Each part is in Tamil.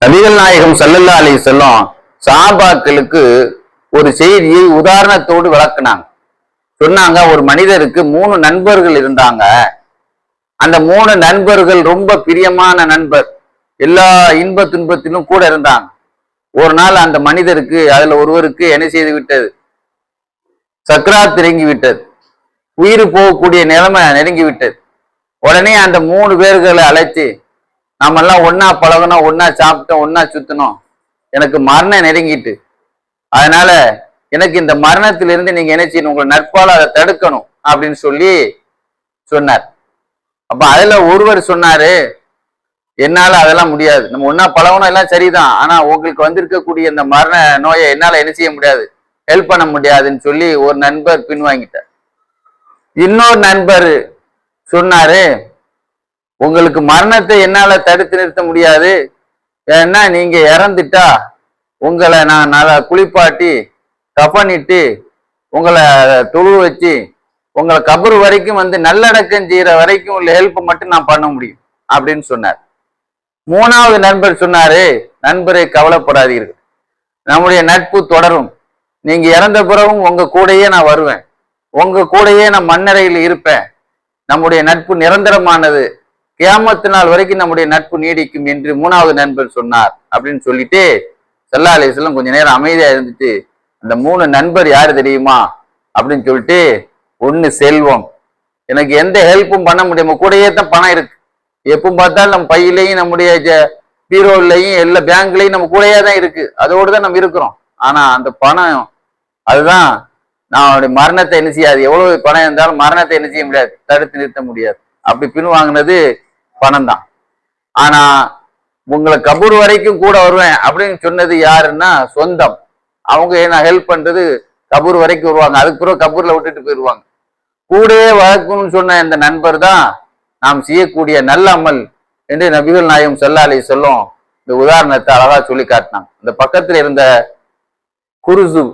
நபிகள் நாயகம் ஸல்லல்லாஹு அலைஹி வஸல்லம் சஹாபாக்களுக்கு ஒரு செய்தியை உதாரணத்தோடு விளக்குனாங்க. சொன்னாங்க, ஒரு மனிதருக்கு 3 நண்பர்கள் இருந்தாங்க. அந்த 3 நண்பர்கள் ரொம்ப பிரியமான நண்பர், எல்லா இன்ப துன்பத்திலும் கூட இருந்தாங்க. ஒரு நாள் அந்த மனிதருக்கு அதுல ஒருவருக்கு என்ன செய்து விட்டது, சக்ராத் நெருங்கி விட்டது, உயிர் போகக்கூடிய நிலைமை நெருங்கி விட்டது. உடனே அந்த 3 பேர்களை அழைச்சி, நாமெல்லாம் ஒன்னா பழகணும், ஒன்னா சாப்பிட்டோம், ஒன்னா சுத்தணும், எனக்கு மரணம் நெருங்கிட்டு, அதனால எனக்கு இந்த மரணத்திலிருந்து நீங்க என்ன செய்யணும், உங்களை நட்பால அதை தடுக்கணும் அப்படின்னு சொல்லி சொன்னார். அப்ப அதுல ஒருவர் சொன்னாரு, என்னால அதெல்லாம் முடியாது, நம்ம ஒன்னா பழகணும் எல்லாம் சரிதான், ஆனா உங்களுக்கு வந்திருக்கக்கூடிய இந்த மரண நோயை என்னால என்ன செய்ய முடியாது, ஹெல்ப் பண்ண முடியாதுன்னு சொல்லி ஒரு நண்பர் பின்வாங்கிட்டார். இன்னொரு நண்பர் சொன்னாரு, உங்களுக்கு மரணத்தை என்னால தடுத்து நிறுத்த முடியாது, ஏன்னா நீங்க இறந்துட்டா உங்களை நான் நல்லா குளிப்பாட்டி கஃனிட்டு உங்களை தொழு வச்சு உங்களை கபர் வரைக்கும் வந்து நல்லடக்கம் செய்யற வரைக்கும் உள்ள ஹெல்ப் மட்டும் நான் பண்ண முடியும் அப்படின்னு சொன்னார். 3வது நண்பர் சொன்னாரு, நண்பரை கவலைப்படாதீர்கள், நம்முடைய நட்பு தொடரும், நீங்க இறந்த பிறகும் உங்க கூடையே நான் வருவேன், உங்க கூடையே நான் மண்ணறையில் இருப்பேன், நம்முடைய நட்பு நிரந்தரமானது, கியாமத்து நாள் வரைக்கும் நம்முடைய நட்பு நீடிக்கும் என்று 3வது நண்பர் சொன்னார் அப்படின்னு சொல்லிட்டு ஸல்லல்லாஹு அலைஹி வஸல்லம் கொஞ்ச நேரம் அமைதியா இருந்துட்டு, அந்த 3 நண்பர் யாரு தெரியுமா அப்படின்னு சொல்லிட்டு, ஒண்ணு செல்வம், எனக்கு எந்த ஹெல்ப்பும் பண்ண முடியும், கூடயே தான் பணம் இருக்கு, எப்போ பார்த்தாலும் நம்ம பையிலையும் நம்முடைய பீரோலையும் எல்லா பேங்க்லையும் நம்ம கூடயே தான் இருக்கு, அதோடு தான் நம்ம இருக்கிறோம், ஆனா அந்த பணம் அதுதான் நான் மரணத்தை என்ன செய்யாது, எவ்வளவு பணம் இருந்தாலும் மரணத்தை என்ன செய்ய முடியாது, தடுத்து நிறுத்த முடியாது. அப்படி பின்வாங்கினது பணம் தான். ஆனா உங்களை கபூர் வரைக்கும் கூட வருவேன் அப்படின்னு சொன்னது யாருன்னா சொந்தம். அவங்க நான் ஹெல்ப் பண்றது கபூர் வரைக்கும் வருவாங்க, அதுக்கு பிறகு கபூர்ல விட்டுட்டு போயிடுவாங்க. கூடவே வளர்க்கணும்னு சொன்ன இந்த நண்பர் தான் நாம் செய்யக்கூடிய நல்ல அமல் என்று நபிகள் நாயகம் ஸல்லல்லாஹு அலைஹி வஸல்லம் இந்த உதாரணத்தை அழகா சொல்லி காட்டினாங்க. இந்த பக்கத்துல இருந்த குருசு,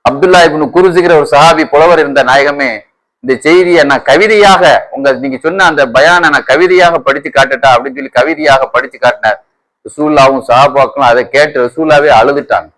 அப்துல்லா இப்னு குருசுங்கிற ஒரு சஹாபி புலவர் இருந்த நாயகமே, இந்த செய்தியை நான் கவிதையாக நீங்க சொன்ன அந்த பயானை நான் கவிதையாக படிச்சு காட்டட்டா அப்படின்னு சொல்லி கவிதையாக படிச்சு காட்டினார். ரசூலுல்லாஹ்வும் சஹாபாக்களும் அதை கேட்டு ரசூலுல்லாவே அழுதுட்டாங்க.